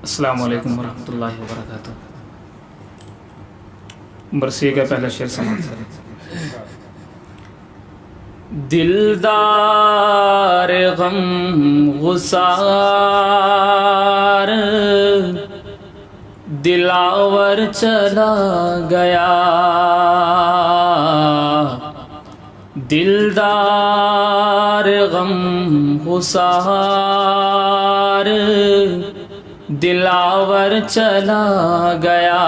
السلام علیکم ورحمۃ اللہ وبرکاتہ۔ برسی کا پہلا شعر سماعت کریں۔ دلدار غم غسار دلاور چلا گیا، دلدار غم غسار دلاور چلا گیا،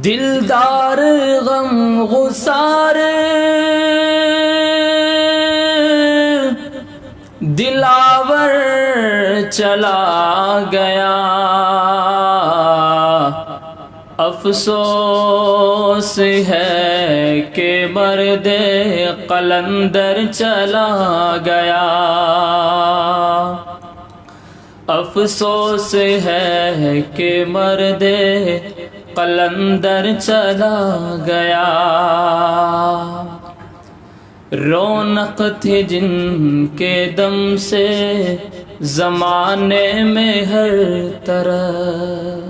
دلدار غم غسار دلاور چلا گیا، افسوس ہے کہ مرد قلندر چلا گیا، افسوس ہے کہ مرد قلندر چلا گیا، رونق تھی جن کے دم سے زمانے میں ہر طرف،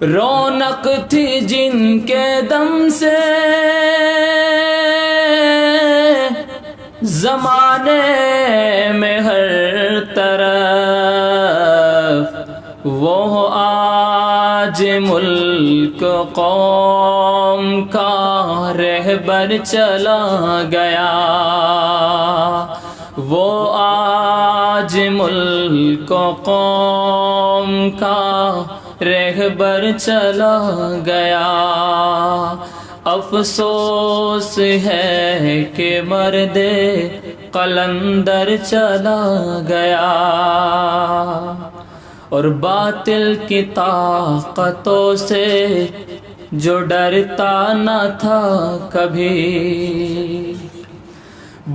رونق تھی جن کے دم سے زمانے میں ہر طرف، وہ آج ملک قوم کا رہبر چلا گیا، وہ آج ملک قوم کا رہبر چلا گیا، افسوس ہے کہ مرد قلندر چلا گیا، اور باطل کی طاقتوں سے جو ڈرتا نہ تھا کبھی،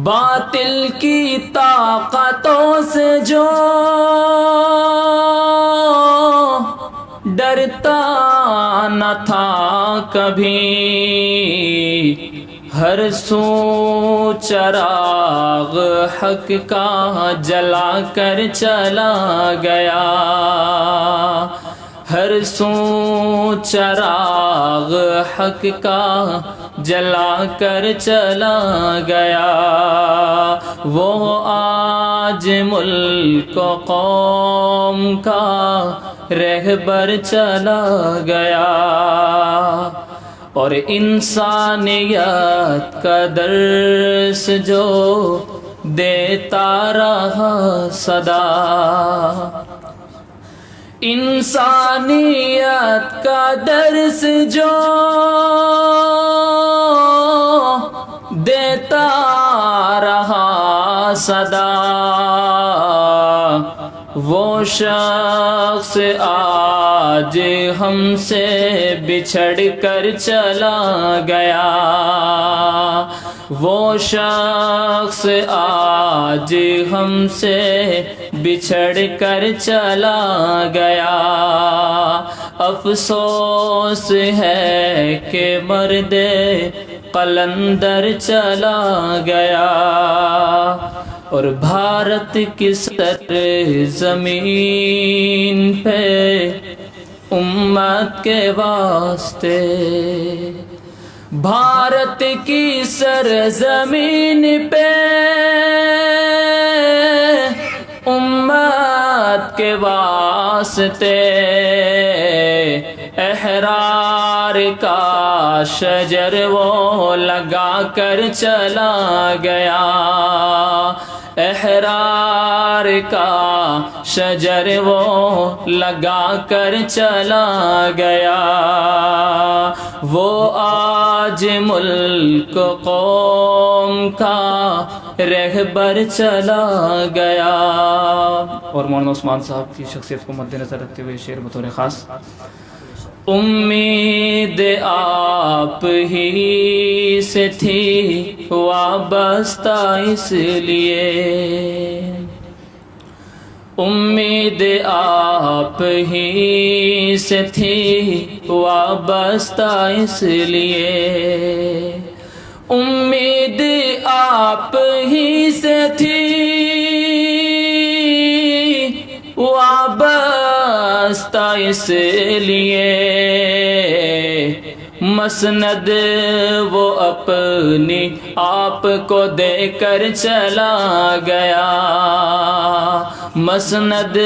باطل کی طاقتوں سے جو ڈرتا نہ تھا کبھی، ہر سو چراغ حق کا جلا کر چلا گیا، ہر سو چراغ حق کا جلا کر چلا گیا، وہ آج ملک و قوم کا رہبر چلا گیا، اور انسانیت کا درس جو دیتا رہا صدا، انسانیت کا درس جو دیتا رہا صدا، وہ شخص آج ہم سے بچھڑ کر چلا گیا، وہ شخص آج ہم سے بچھڑ کر چلا گیا، افسوس ہے کہ مرد قلندر چلا گیا، اور بھارت کی سرزمین پہ امت کے واسطے، بھارت کی سرزمین پہ امت کے واسطے احرار کا شجر وہ لگا کر چلا گیا، احرار کا شجر وہ لگا کر چلا گیا، وہ آج ملک قوم کا رہبر چلا گیا۔ اور مولانا عثمان صاحب کی شخصیت کو مد نظر رکھتے ہوئے شعر بطور خاص: امید آپ ہی سے تھی وابستہ اس لیے، امید آپ ہی سے تھی وابستہ اس لیے، امید آپ ہی سے تھی وابستہ اس لیے مسند وہ اپنی آپ کو دے کر چلا گیا، مسند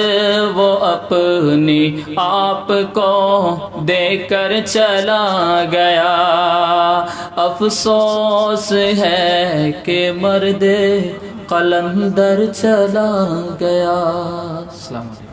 وہ اپنی آپ کو دے کر چلا گیا۔ افسوس ہے کہ مرد قلندر چلا گیا۔ السلام علیکم۔